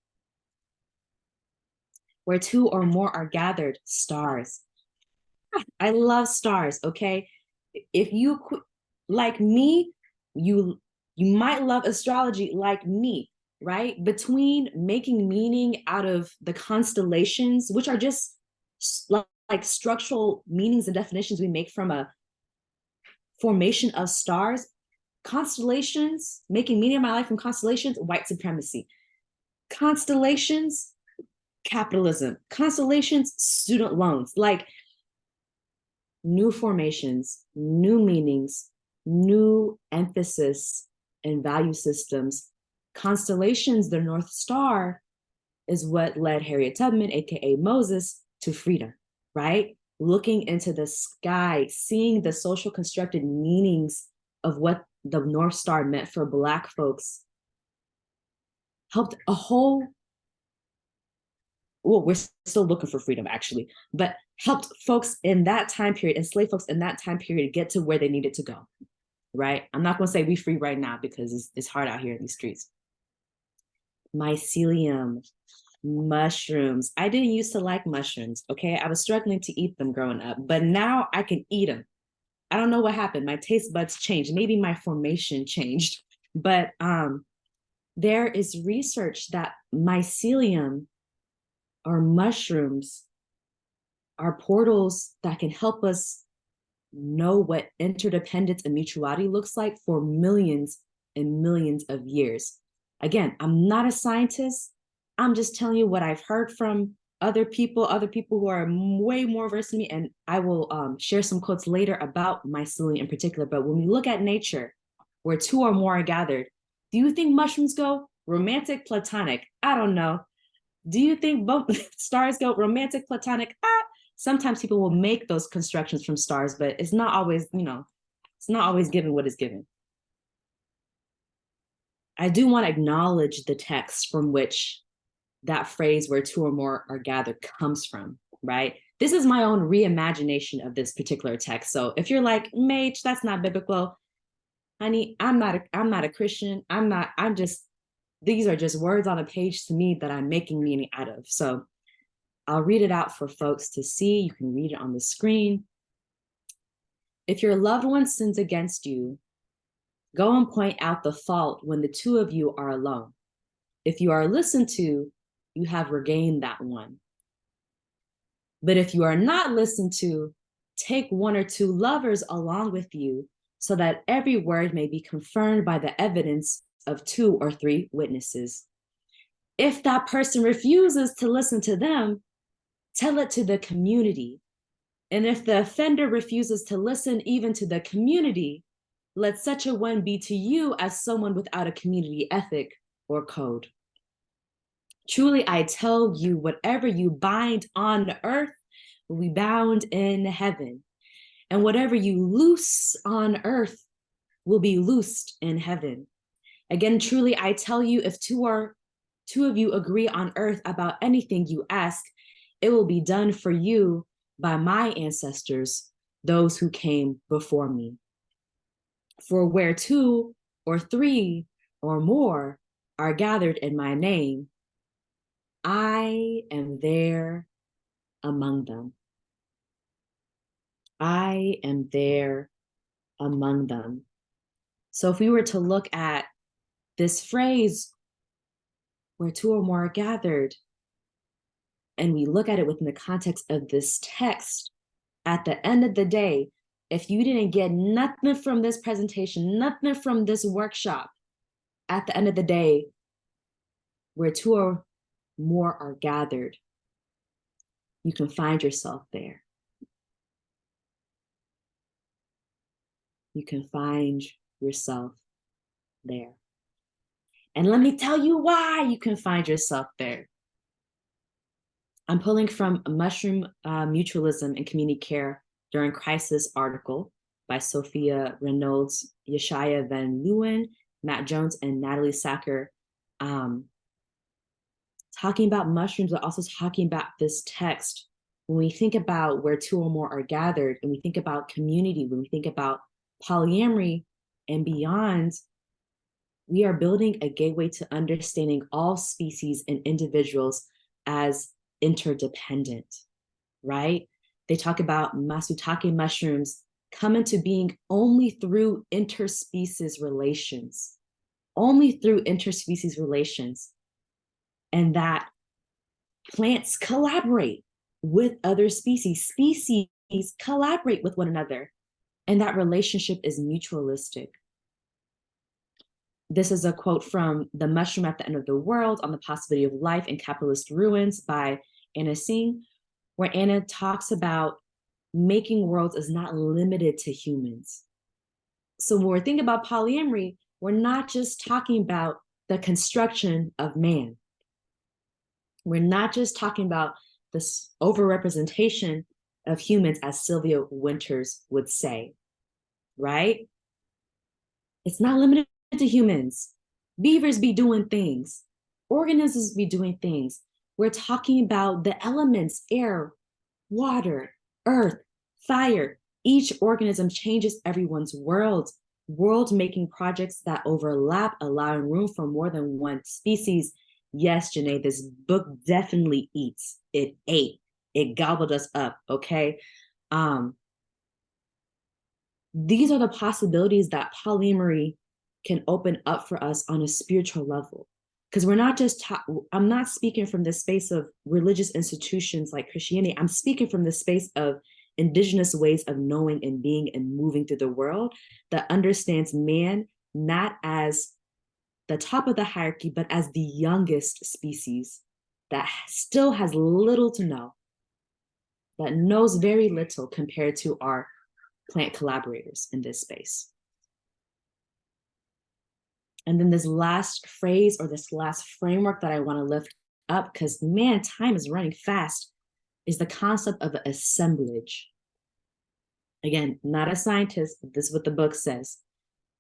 Where two or more are gathered, stars. I love stars, okay? If you, like me, you might love astrology like me, right? Between making meaning out of the constellations, which are just like structural meanings and definitions we make from a formation of stars, constellations, making meaning of my life from constellations, white supremacy. Constellations, capitalism. Constellations, student loans. Like new formations, new meanings, new emphasis and value systems. Constellations, the North Star, is what led Harriet Tubman, aka Moses, to freedom, right? Looking into the sky, seeing the social constructed meanings of what the North Star meant for Black folks, helped a whole, well, we're still looking for freedom actually, but helped folks in that time period, enslaved folks in that time period get to where they needed to go, right? I'm not gonna say we free right now because it's hard out here in these streets. Mycelium, mushrooms. I didn't used to like mushrooms, okay? I was struggling to eat them growing up, but now I can eat them. I don't know what happened. My taste buds changed. Maybe my formation changed, but there is research that mycelium or mushrooms are portals that can help us know what interdependence and mutuality looks like for millions and millions of years. Again, I'm not a scientist. I'm just telling you what I've heard from other people who are way more versed than me, and I will share some quotes later about mycelium in particular. But when we look at nature, where two or more are gathered, do you think mushrooms go romantic, platonic? I don't know. Do you think both stars go romantic, platonic? Sometimes people will make those constructions from stars, but it's not always, it's not always given what is given. I do want to acknowledge the text from which that phrase where two or more are gathered comes from, right? This is my own reimagination of this particular text. So if you're like, Maij, that's not biblical, honey, I'm not a Christian. These are just words on a page to me that I'm making meaning out of. So I'll read it out for folks to see. You can read it on the screen. If your loved one sins against you, go and point out the fault when the two of you are alone. If you are listened to, you have regained that one. But if you are not listened to, take one or two lovers along with you so that every word may be confirmed by the evidence of 2 or 3 witnesses. If that person refuses to listen to them, tell it to the community. And if the offender refuses to listen even to the community, let such a one be to you as someone without a community ethic or code. Truly, I tell you, whatever you bind on earth will be bound in heaven. And whatever you loose on earth will be loosed in heaven. Again, truly, I tell you, if two of you agree on earth about anything you ask, it will be done for you by my ancestors those who came before me. For where 2 or 3 or more are gathered in my name, I am there among them. I am there among them. So if we were to look at this phrase, where 2 or more are gathered, and we look at it within the context of this text, at the end of the day, if you didn't get nothing from this presentation, nothing from this workshop, at the end of the day, where 2 or more are gathered, you can find yourself there. You can find yourself there. And let me tell you why you can find yourself there. I'm pulling from a Mushroom Mutualism and Community Care During Crisis article by Sophia Reynolds, Yeshaya Van Leeuwen, Matt Jones, and Natalie Sacker, talking about mushrooms, but also talking about this text. When we think about where 2 or more are gathered, and we think about community, when we think about polyamory and beyond, we are building a gateway to understanding all species and individuals as interdependent, right? They talk about masutake mushrooms come into being only through interspecies relations, and that plants collaborate with other species, species collaborate with one another, and that relationship is mutualistic. This is a quote from The Mushroom at the End of the World on the Possibility of Life in Capitalist Ruins by Anna Singh, where Anna talks about making worlds is not limited to humans. So when we're thinking about polyamory, we're not just talking about the construction of man. We're not just talking about this overrepresentation of humans, as Sylvia Winters would say, right? It's not limited to humans. Beavers be doing things. Organisms be doing things. We're talking about the elements, air, water, earth, fire. Each organism changes everyone's world-making projects that overlap, allowing room for more than one species. Yes, Janae, this book definitely eats. It ate. It gobbled us up, okay? These are the possibilities that polyamory can open up for us on a spiritual level. Because we're not just, I'm not speaking from the space of religious institutions like Christianity. I'm speaking from the space of indigenous ways of knowing and being and moving through the world that understands man not as the top of the hierarchy, but as the youngest species that still has little to know, that knows very little compared to our plant collaborators in this space. And then this last phrase or this last framework that I want to lift up, because man, time is running fast, is the concept of assemblage. Again, not a scientist, but this is what the book says.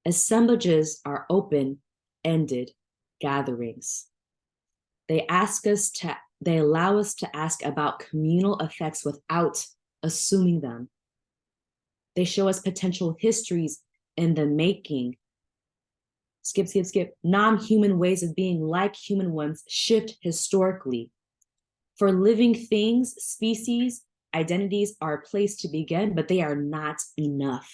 Assemblages are open-ended gatherings. They allow us to ask about communal effects without assuming them. They show us potential histories in the making. Skip. Non-human ways of being like human ones shift historically. For living things, species, identities are a place to begin, but they are not enough,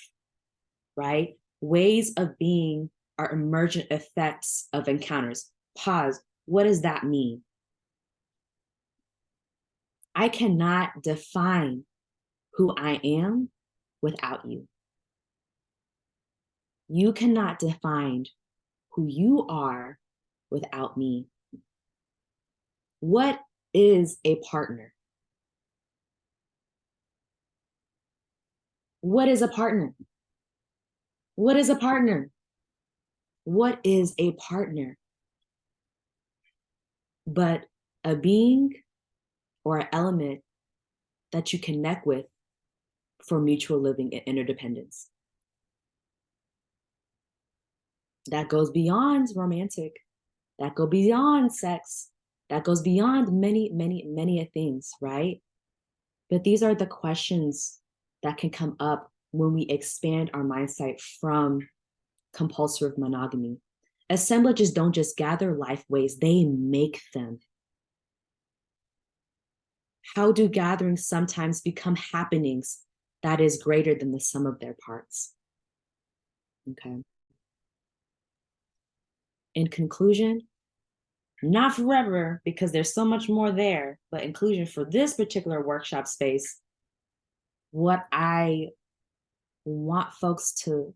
right? Ways of being are emergent effects of encounters. Pause. What does that mean? I cannot define who I am without you. You cannot define who you are without me. What is a partner? What is a partner? What is a partner? What is a partner? But a being or an element that you connect with for mutual living and interdependence. That goes beyond romantic. That goes beyond sex. That goes beyond many things, right? But these are the questions that can come up when we expand our mindset from compulsory monogamy. Assemblages don't just gather life ways, they make them. How do gatherings sometimes become happenings that is greater than the sum of their parts? Okay. In conclusion, not forever, because there's so much more there, but inclusion for this particular workshop space, what I want folks to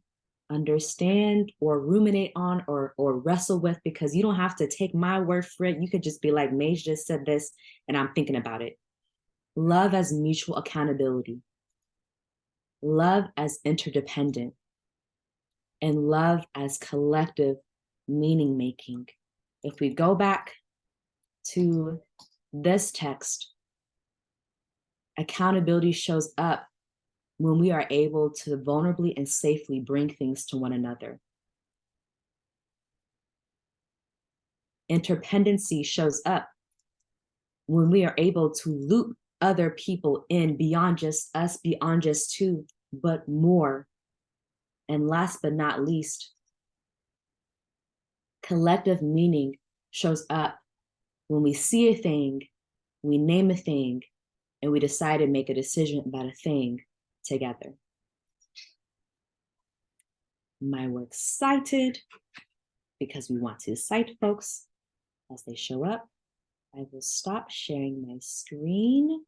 understand or ruminate on or wrestle with, because you don't have to take my word for it. You could just be like, Maij just said this and I'm thinking about it. Love as mutual accountability, love as interdependent, and love as collective meaning making. If we go back to this text, accountability shows up when we are able to vulnerably and safely bring things to one another. Interdependency shows up when we are able to loop other people in beyond just us, beyond just two, but more. And last but not least, collective meaning shows up when we see a thing, we name a thing, and we decide to make a decision about a thing together. My work's cited because we want to cite folks as they show up. I will stop sharing my screen.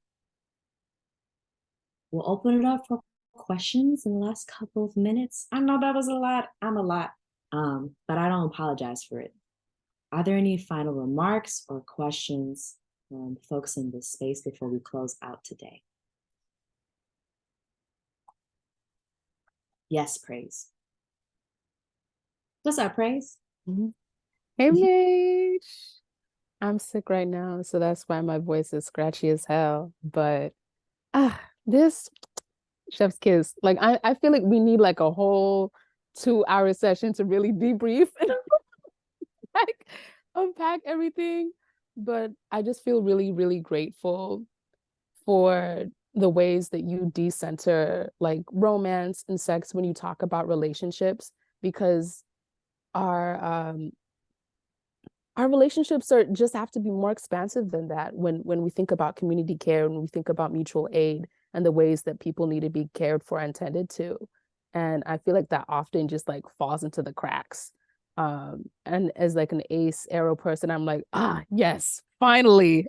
We'll open it up for questions in the last couple of minutes. I know that was a lot. I'm a lot, but I don't apologize for it. Are there any final remarks or questions from folks in this space before we close out today? Yes, Praise. What's up, Praise? Mhm. Hey, Maij. I'm sick right now, so that's why my voice is scratchy as hell. But this chef's kiss, like I feel like we need like a whole 2-hour session to really debrief and like unpack everything. But I just feel really, really grateful for the ways that you decenter like romance and sex when you talk about relationships, because our relationships are just have to be more expansive than that when we think about community care, when we think about mutual aid and the ways that people need to be cared for and tended to. And I feel like that often just like falls into the cracks. And as like an ace arrow person, I'm like, yes, finally.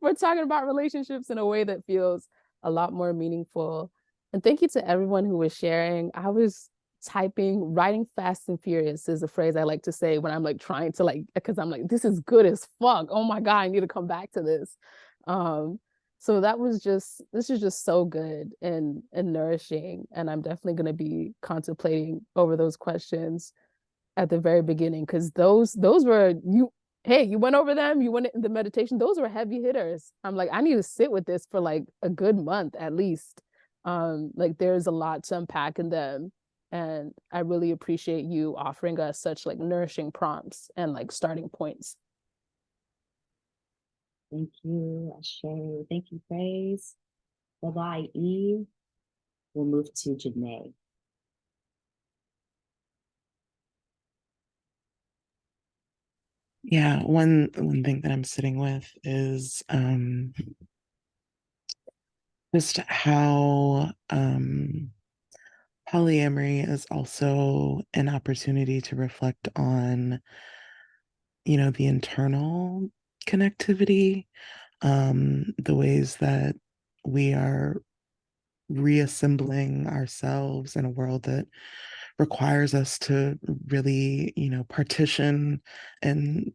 We're talking about relationships in a way that feels a lot more meaningful. And thank you to everyone who was sharing. I was writing fast and furious is a phrase I like to say when I'm like trying to like, because I'm like, this is good as fuck. Oh my God, I need to come back to this. So this is just so good and nourishing. And I'm definitely going to be contemplating over those questions at the very beginning, because those were you went over them, you went in the meditation, those were heavy hitters. I'm like, I need to sit with this for like a good month at least. Like there's a lot to unpack in them. And I really appreciate you offering us such like nourishing prompts and like starting points. Thank you, Ashe. Thank you, Praise. Bye-bye, Eve. We'll move to Janae. Yeah, one thing that I'm sitting with is just how polyamory is also an opportunity to reflect on, the internal connectivity, the ways that we are reassembling ourselves in a world that requires us to really, partition and,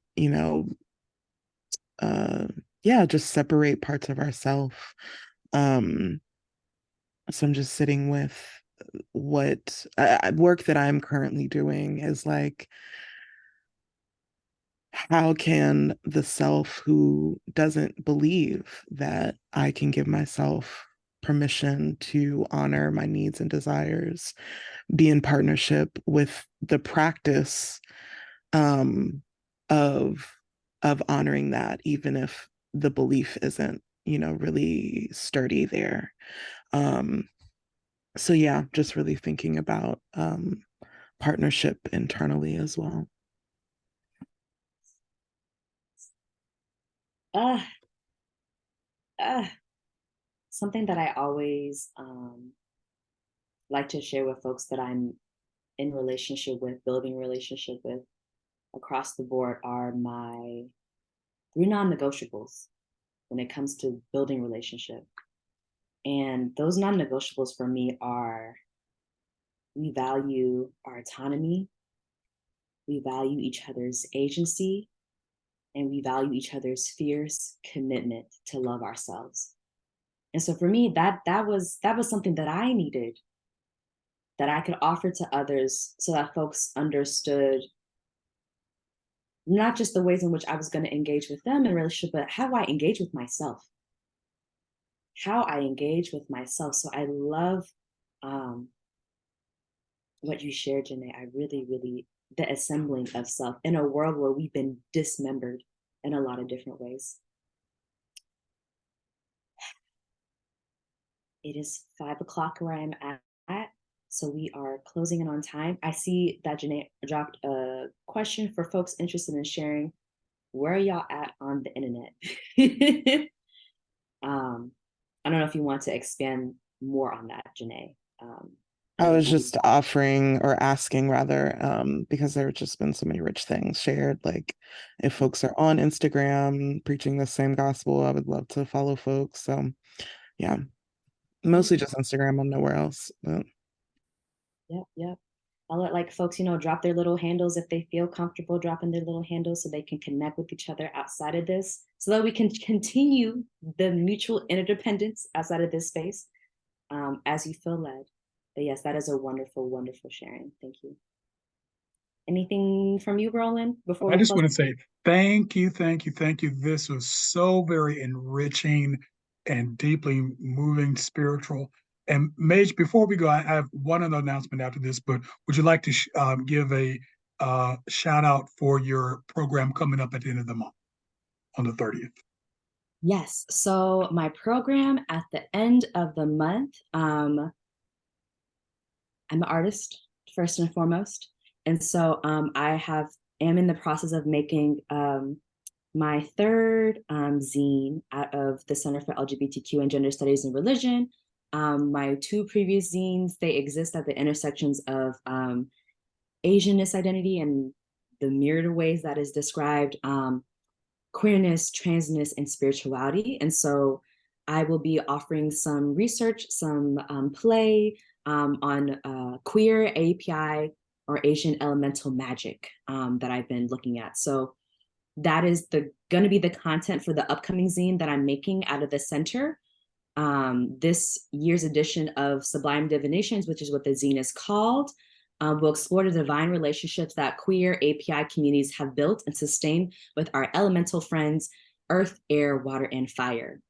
just separate parts of ourselves. So I'm just sitting with what work that I'm currently doing is like, how can the self who doesn't believe that I can give myself permission to honor my needs and desires be in partnership with the practice of honoring that, even if the belief isn't, really sturdy there. So yeah, just really thinking about partnership internally as well. Uh, uh, Something that I always like to share with folks that I'm in relationship with, building relationship with across the board are my 3 non-negotiables when it comes to building relationship. And those non-negotiables for me are: we value our autonomy, we value each other's agency, and we value each other's fierce commitment to love ourselves. And so for me, that was something that I needed, that I could offer to others so that folks understood not just the ways in which I was going to engage with them in relationship, but how I engage with myself. How I engage with myself. So I love what you shared, Janae. I really, really, the assembling of self in a world where we've been dismembered in a lot of different ways. It is 5 o'clock where I'm at, so we are closing in on time. I see that Janae dropped a question for folks interested in sharing. Where are y'all at on the internet? I don't know if you want to expand more on that, Janae. I was just offering or asking rather, because there have just been so many rich things shared. Like if folks are on Instagram preaching the same gospel, I would love to follow folks. So yeah, mostly just Instagram. I'm nowhere else. But... Yep. I'll let like folks, drop their little handles if they feel comfortable dropping their little handles so they can connect with each other outside of this, so that we can continue the mutual interdependence outside of this space, as you feel led. But yes, that is a wonderful, wonderful sharing. Thank you. Anything from you, Roland, before I we just close? want to say thank you. This was so very enriching and deeply moving, spiritual. And Maij, before we go, I have one other announcement after this, but would you like to give a shout out for your program coming up at the end of the month on the 30th? Yes. So my program at the end of the month, I'm an artist first and foremost. And so I am in the process of making my third zine out of the Center for LGBTQ and Gender Studies and Religion. My 2 previous zines, they exist at the intersections of Asianness identity and the myriad of ways that is described, queerness, transness, and spirituality. And so I will be offering some research, some play on queer, API, or Asian elemental magic that I've been looking at. So that is going to be the content for the upcoming zine that I'm making out of the center. This year's edition of Sublime Divinations, which is what the zine is called, will explore the divine relationships that queer API communities have built and sustained with our elemental friends, earth, air, water, and fire.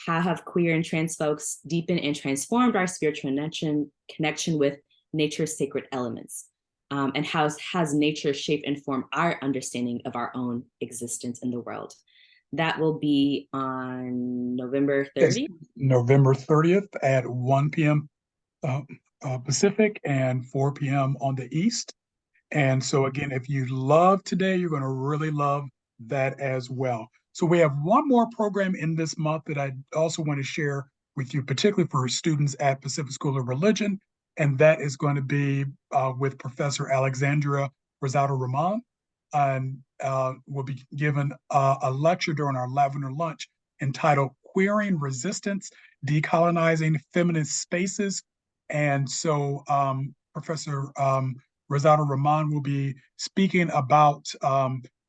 How have queer and trans folks deepened and transformed our spiritual connection with nature's sacred elements? And how has nature shaped and formed our understanding of our own existence in the world? That will be on November 30th. November 30th at 1 p.m. Pacific and 4 p.m. on the East. And so again, if you love today, you're going to really love that as well. So we have one more program in this month that I also want to share with you, particularly for students at Pacific School of Religion. And that is going to be with Professor Alexandria Rosado-Rahman. And we'll be given a lecture during our Lavender Lunch entitled Queering Resistance, Decolonizing Feminist Spaces. And so Professor Rosado-Rahman will be speaking about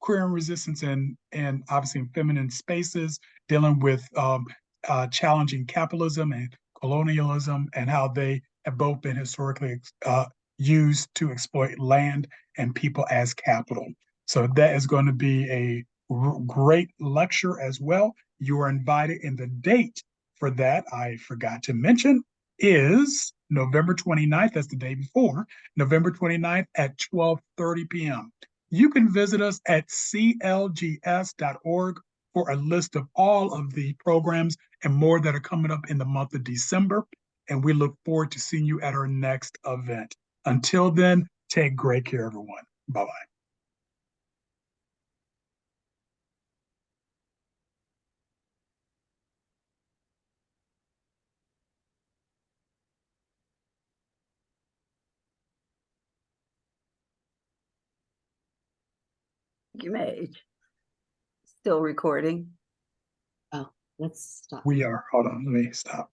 queer and resistance and obviously in feminine spaces, dealing with challenging capitalism and colonialism and how they have both been historically used to exploit land and people as capital. So that is going to be a great lecture as well. You are invited, and the date for that, I forgot to mention, is November 29th. That's the day before. November 29th at 12:30 p.m. You can visit us at clgs.org for a list of all of the programs and more that are coming up in the month of December. and we look forward to seeing you at our next event. Until then, take great care, everyone. Bye-bye. Thank you, Maij. Still recording. Oh, let's stop. We are, hold on, let me stop.